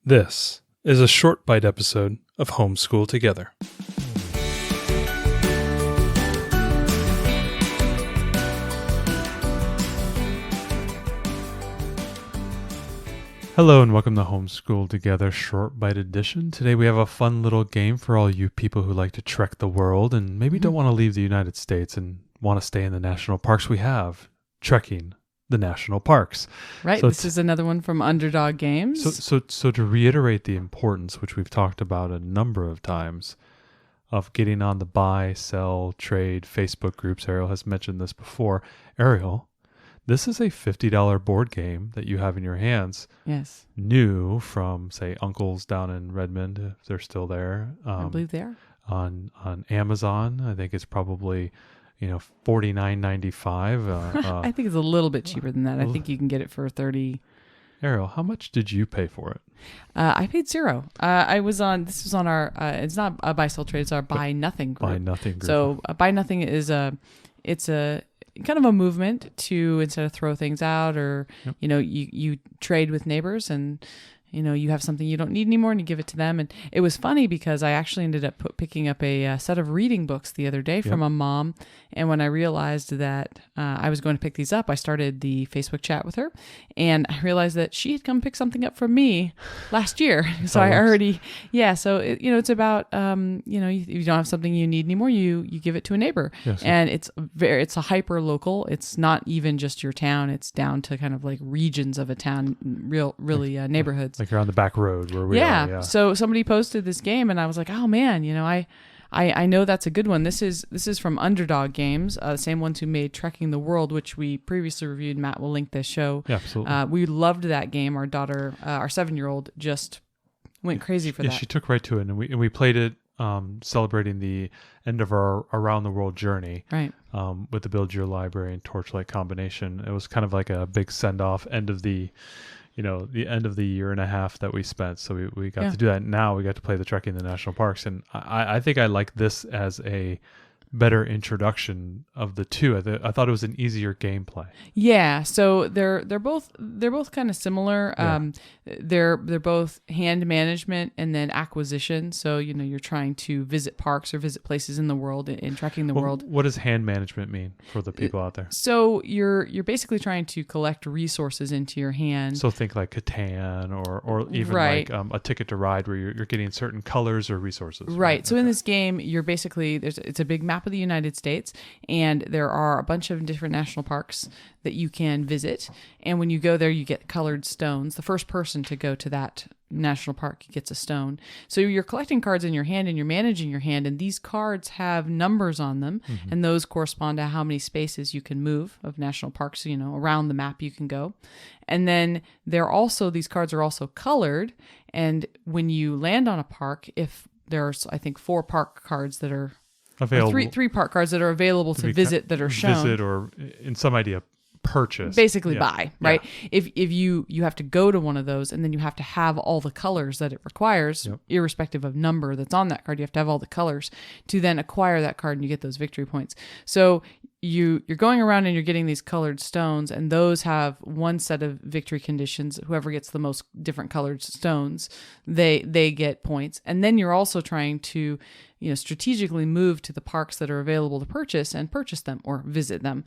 This is a short bite episode of Homeschool Together. Hello and welcome to Homeschool Together Short Bite Edition. Today we have a fun little game for all you people who like to trek the world and maybe don't want to leave the United States and want to stay in the national parks we have. Trekking the national parks. Right. So this is another one from Underdog Games. So to reiterate the importance, which we've talked about a number of times, of getting on the buy, sell, trade Facebook groups. Ariel has mentioned this before. Ariel, this is a $50 board game that you have in your hands. Yes. New from, say, Uncle's down in Redmond, if they're still there. I believe they are. On Amazon, I think it's probably $49.95. I think it's a little bit cheaper than that. I think you can get it for $30. Ariel, how much did you pay for it? I paid $0. This was on our, it's not a buy sell trade, it's our buy nothing group. Buy nothing group. So buy nothing is it's a kind of a movement to, instead of throw things out or, you trade with neighbors and, you have something you don't need anymore and you give it to them. And it was funny because I actually ended up picking up a set of reading books the other day from a mom. And when I realized that I was going to pick these up, I started the Facebook chat with her. And I realized that she had come pick something up from me last year. So I already, so, it's about, if you don't have something you need anymore, you give it to a neighbor. Yes. And it's a hyper local. It's not even just your town. It's down to kind of like regions of a town, really neighborhoods. Like you're on the back road where we are. Yeah. So somebody posted this game and I was like, oh man, I know that's a good one. This is from Underdog Games, the same ones who made Trekking the World, which we previously reviewed. Matt will link this show. Yeah, absolutely. We loved that game. Our daughter, our 7-year-old, just went crazy for that. She took right to it, and we played it celebrating the end of our Around the World journey. Right. With the Build Your Library and Torchlight combination. It was kind of like a big send-off, end of the end of the year and a half that we spent. So we got to do that. Now we got to play the Trekking the National Parks. And I think I like this as a better introduction of the two. I thought it was an easier gameplay. Yeah, so they're both kind of similar. Yeah. They're both hand management and then acquisition. So you're trying to visit parks or visit places in the world in Trekking the World. What does hand management mean for the people out there? So you're basically trying to collect resources into your hand. So think like Catan or even right. like a Ticket to Ride where you're getting certain colors or resources. Right. So in this game, you're basically it's a big map of the United States, and there are a bunch of different national parks that you can visit. And when you go there, you get colored stones. The first person to go to that national park gets a stone. So you're collecting cards in your hand and you're managing your hand, and these cards have numbers on them, and those correspond to how many spaces you can move of national parks, around the map you can go. And then these cards are also colored, and when you land on a park, if there's, I think, 4 park cards that are available, three park cards that are available to visit that are shown. Visit or in some idea purchase. Basically buy, right? Yeah. If you have to go to one of those, and then you have to have all the colors that it requires, irrespective of number that's on that card, you have to have all the colors to then acquire that card, and you get those victory points. So you're going around and you're getting these colored stones, and those have one set of victory conditions. Whoever gets the most different colored stones, they get points. And then you're also trying to strategically move to the parks that are available to purchase and purchase them or visit them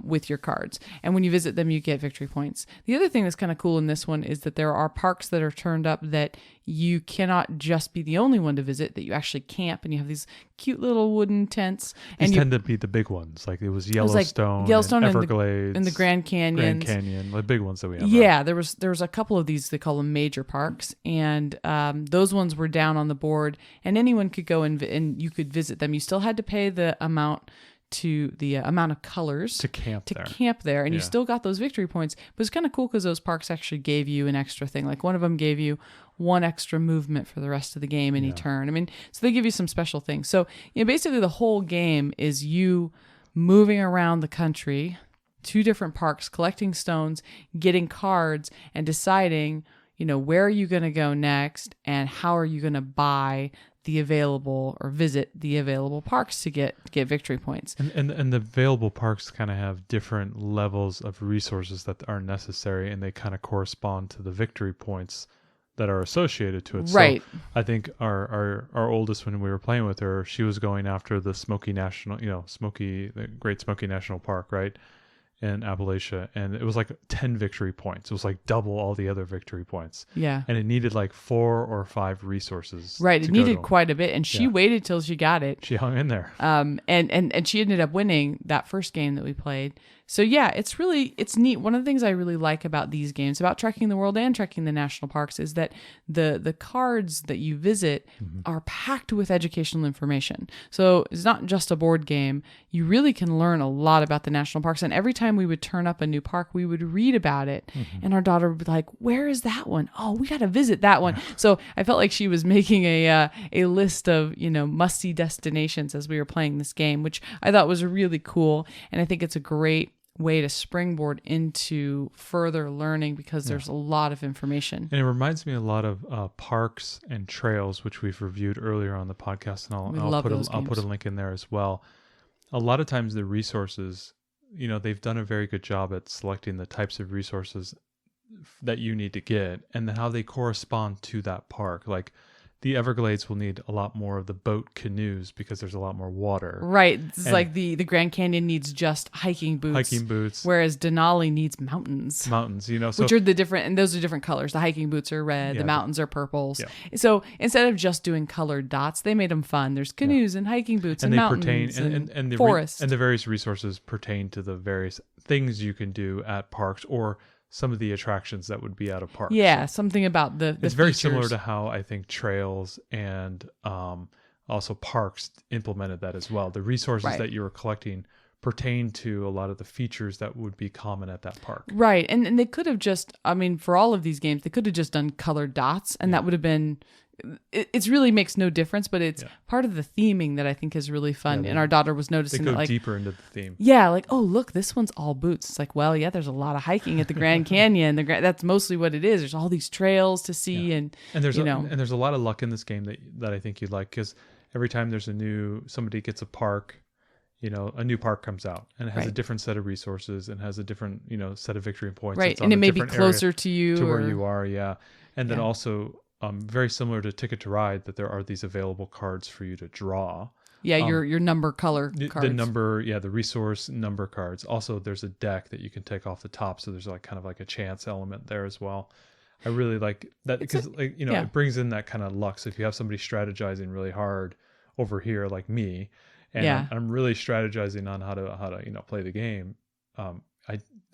with your cards. And when you visit them, you get victory points. The other thing that's kind of cool in this one is that there are parks that are turned up that you cannot just be the only one to visit, that you actually camp, and you have these cute little wooden tents. These tend to be the big ones. Like it was Yellowstone and Everglades. And the Grand Canyon. The big ones that we have. Yeah, there was a couple of these, they call them major parks. And those ones were down on the board, and anyone could go and you could visit them. You still had to pay the amount of colors to camp there, and you still got those victory points. But it's kind of cool because those parks actually gave you an extra thing. Like one of them gave you one extra movement for the rest of the game any turn. I mean, so they give you some special things. So basically the whole game is you moving around the country, 2 different parks, collecting stones, getting cards, and deciding where are you going to go next, and how are you going to buy the available or visit the available parks to get victory points. And the available parks kind of have different levels of resources that are necessary, and they kind of correspond to the victory points that are associated to it. Right. So I think our oldest, when we were playing with her, she was going after the the Great Smoky National Park, right? In Appalachia, and it was like 10 victory points. It was like double all the other victory points. Yeah. And it needed like 4 or 5 resources. Right. To It go needed to 'em. quite a bit. And she waited till she got it. She hung in there. And she ended up winning that first game that we played. So yeah, it's neat. One of the things I really like about these games, about Trekking the World and Trekking the National Parks, is that the cards that you visit are packed with educational information. So it's not just a board game. You really can learn a lot about the national parks. And every time we would turn up a new park, we would read about it. And our daughter would be like, "Where is that one? Oh, we got to visit that one." So I felt like she was making a list of, must-see destinations as we were playing this game, which I thought was really cool. And I think it's a great way to springboard into further learning because there's a lot of information. And it reminds me a lot of parks and trails, which we've reviewed earlier on the podcast, and I'll put a link in there as well. A lot of times the resources, they've done a very good job at selecting the types of resources that you need to get and then how they correspond to that park. Like the Everglades will need a lot more of the boat canoes because there's a lot more water. Right. It's like the Grand Canyon needs just hiking boots. Whereas Denali needs mountains. Which are and those are different colors. The hiking boots are red, the mountains are purples. Yeah. So instead of just doing colored dots, they made them fun. There's canoes and hiking boots and mountains and the forests. And the various resources pertain to the various things you can do at parks or some of the attractions that would be out of parks. Yeah, something about the it's very similar to how I think trails and also parks implemented that as well. The resources that you were collecting pertain to a lot of the features that would be common at that park. Right. And they could have just, for all of these games, they could have just done colored dots and that would have been... It really makes no difference, but it's part of the theming that I think is really fun. And our daughter was noticing that deeper into the theme. Yeah, like, oh, look, this one's all boots. It's like, well, yeah, there's a lot of hiking at the Grand Canyon. That's mostly what it is. There's all these trails to see, and there's a lot of luck in this game that I think you'd like, because every time there's somebody gets a park, a new park comes out and it has a different set of resources and has a different set of victory points. Right, and it may be closer to you where you are. Yeah, and then also. Very similar to Ticket to Ride, that there are these available cards for you to draw. Yeah, your number color cards. The resource number cards. Also, there's a deck that you can take off the top, so there's kind of a chance element there as well. I really like that because it brings in that kind of luck. So if you have somebody strategizing really hard over here, like me, and I'm really strategizing on how to play the game.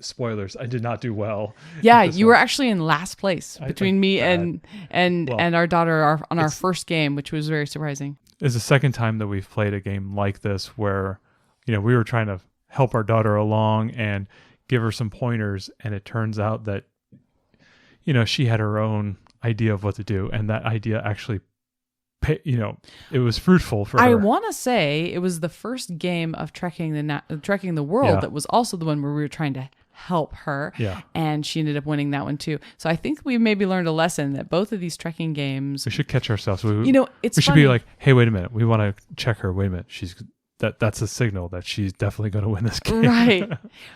Spoilers, I did not do well. Yeah, you were actually in last place between me and our daughter on our first game, which was very surprising. It's the second time that we've played a game like this where, we were trying to help our daughter along and give her some pointers, and it turns out that, she had her own idea of what to do, and that idea actually it was fruitful for her. I want to say it was the first game of Trekking the World that was also the one where we were trying to help her. Yeah. And she ended up winning that one too. So I think we maybe learned a lesson that both of these trekking games... We should catch ourselves. We should be like, hey, wait a minute. We want to check her. Wait a minute. That's a signal that she's definitely going to win this game. Right.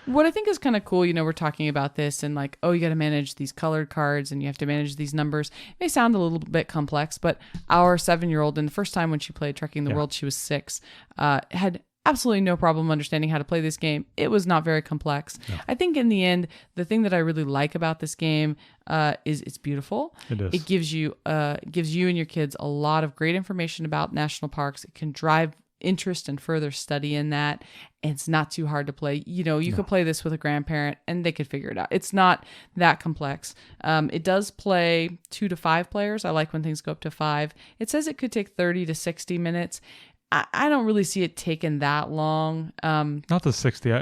What I think is kind of cool, we're talking about this and like, oh, you got to manage these colored cards and you have to manage these numbers. It may sound a little bit complex, but our 7-year-old, and the first time when she played Trekking the World, she was 6, had absolutely no problem understanding how to play this game. It was not very complex. No. I think in the end, the thing that I really like about this game is it's beautiful. It is. It gives you and your kids a lot of great information about national parks. It can drive interest and further study in that. It's not too hard to play. You could play this with a grandparent and they could figure it out. It's not that complex. It does play 2 to 5 players. I like when things go up to 5. It says it could take 30 to 60 minutes. I don't really see it taking that long. Not the 60,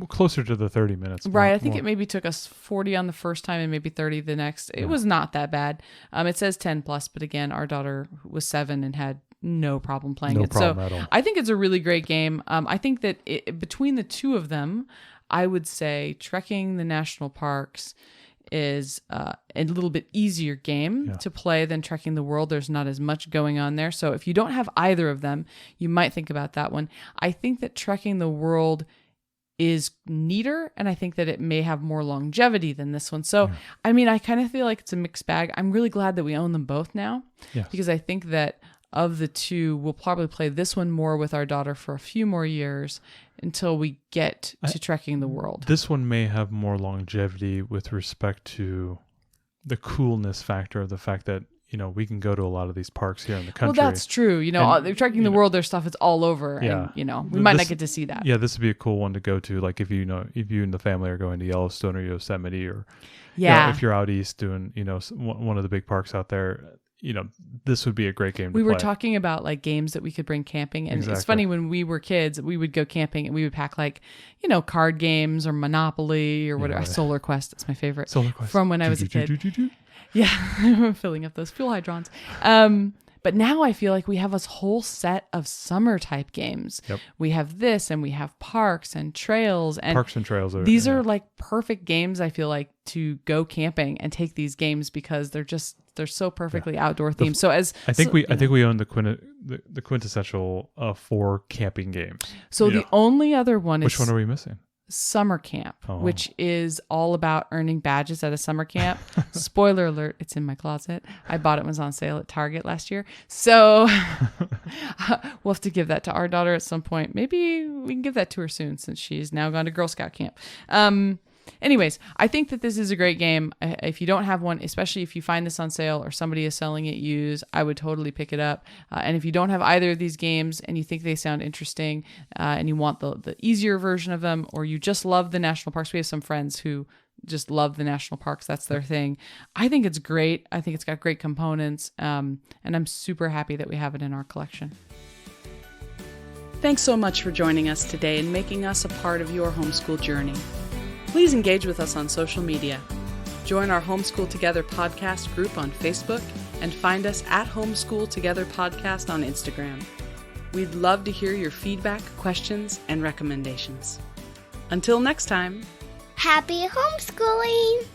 closer to the 30 minutes. Right. I think it maybe took us 40 on the first time and maybe 30 the next. It was not that bad. It says 10 plus, but again, our daughter was 7 and had no problem playing it. Problem at all. I think it's a really great game. I think that between the two of them, I would say Trekking the National Parks is a little bit easier game to play than Trekking the World. There's not as much going on there. So if you don't have either of them, you might think about that one. I think that Trekking the World is neater, and I think that it may have more longevity than this one. So, I mean, I kind of feel like it's a mixed bag. I'm really glad that we own them both now, because I think that of the two, we'll probably play this one more with our daughter for a few more years until we get to Trekking the World. This one may have more longevity with respect to the coolness factor of the fact that, you know, we can go to a lot of these parks here in the country. Well, that's true. You know, Trekking the World, their stuff is all over. And, you know, we might not get to see that. Yeah, this would be a cool one to go to. Like if you and the family are going to Yellowstone or Yosemite, or if you're out east doing, you know, one of the big parks out there, you know, this would be a great game to play. We were talking about like games that we could bring camping. And It's funny, when we were kids, we would go camping and we would pack like, you know, card games or Monopoly or whatever. Solar Quest, that's my favorite. Solar Quest. From when I was a kid. Yeah, filling up those fuel hydrons. But now I feel like we have this whole set of summer type games. Yep. We have this, and we have parks and trails. And parks and trails. These are like perfect games, I feel like, to go camping and take these games, because they're so perfectly outdoor themed. I think we own the quintessential 4 camping games. So the only other one is, which one are we missing? Summer Camp, which is all about earning badges at a summer camp. Spoiler alert, it's in my closet. I bought it when it was on sale at Target last year. So we'll have to give that to our daughter at some point. Maybe we can give that to her soon, since she's now gone to Girl Scout camp. Anyways, I think that this is a great game. If you don't have one, especially if you find this on sale or somebody is selling it used, I would totally pick it up. And if you don't have either of these games and you think they sound interesting, and you want the easier version of them, or you just love the national parks, we have some friends who just love the national parks. That's their thing. I think it's great. I think it's got great components. And I'm super happy that we have it in our collection. Thanks so much for joining us today and making us a part of your homeschool journey. Please engage with us on social media. Join our Homeschool Together podcast group on Facebook, and find us at Homeschool Together Podcast on Instagram. We'd love to hear your feedback, questions, and recommendations. Until next time, happy homeschooling!